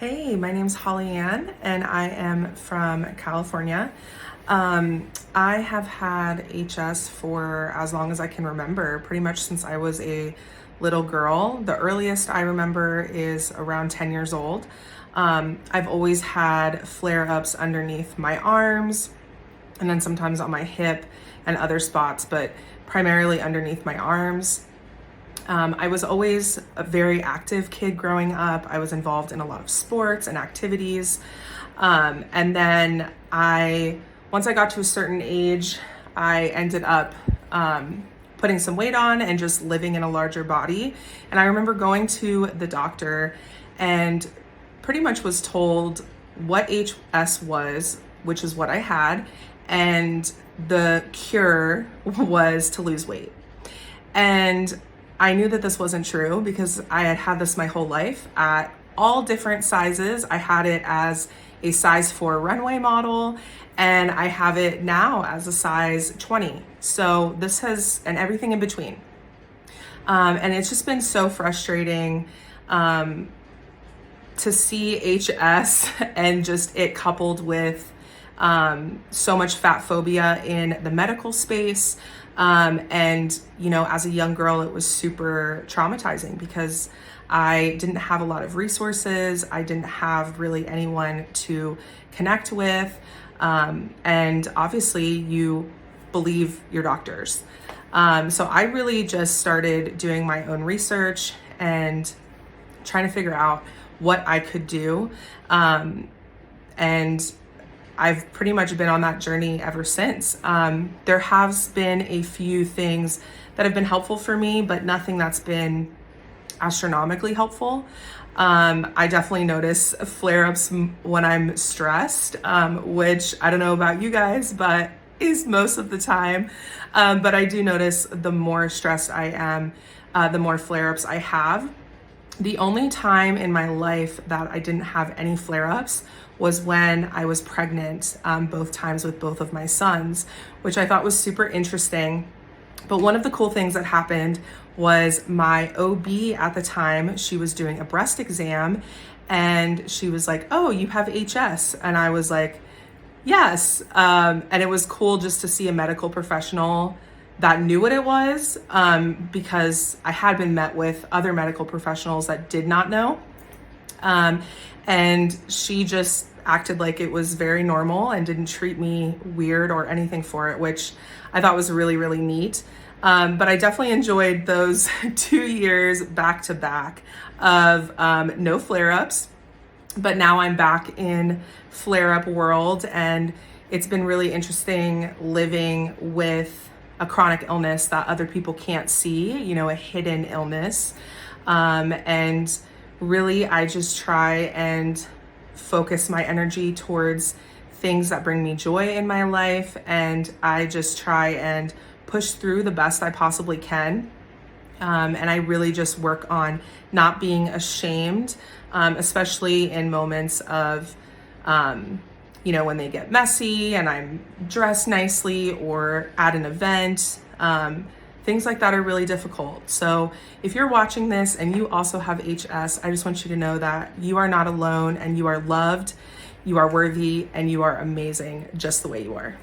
Hey, my name's Hollyanne and I am from California. I have had HS for as long as I can remember, pretty much since I was a little girl. The earliest I remember is around 10 years old. I've always had flare-ups underneath my arms and then sometimes on my hip and other spots, but primarily underneath my arms. I was always a very active kid growing up. I was involved in a lot of sports and activities. And then once I got to a certain age, I ended up putting some weight on and just living in a larger body. And I remember going to the doctor and pretty much was told what HS was, which is what I had, and the cure was to lose weight. And I knew that this wasn't true because I had had this my whole life at all different sizes. I had it as a size 4 runway model, and I have it now as a size 20. So and everything in between. And it's just been so frustrating to see HS and just it coupled with so much fat phobia in the medical space. And, as a young girl, it was super traumatizing because I didn't have a lot of resources. I didn't have really anyone to connect with. And obviously you believe your doctors. So I really just started doing my own research and trying to figure out what I could do. And I've pretty much been on that journey ever since. There has been a few things that have been helpful for me, but nothing that's been astronomically helpful. I definitely notice flare-ups when I'm stressed, which I don't know about you guys, but is most of the time. But I do notice the more stressed I am, the more flare-ups I have. The only time in my life that I didn't have any flare-ups was when I was pregnant, both times with both of my sons, which I thought was super interesting. But one of the cool things that happened was my OB at the time, she was doing a breast exam and she was like, "Oh, you have HS." And I was like, "Yes." And it was cool just to see a medical professional that knew what it was, because I had been met with other medical professionals that did not know. And she just acted like it was very normal and didn't treat me weird or anything for it, which I thought was really, really neat. But I definitely enjoyed those 2 years back to back of no flare-ups. But now I'm back in flare-up world, and it's been really interesting living with a chronic illness that other people can't see, a hidden illness. And really, I just try and focus my energy towards things that bring me joy in my life. And I just try and push through the best I possibly can. And I really just work on not being ashamed, especially in moments of, when they get messy and I'm dressed nicely or at an event. Things like that are really difficult. So if you're watching this and you also have HS, I just want you to know that you are not alone and you are loved, you are worthy, and you are amazing just the way you are.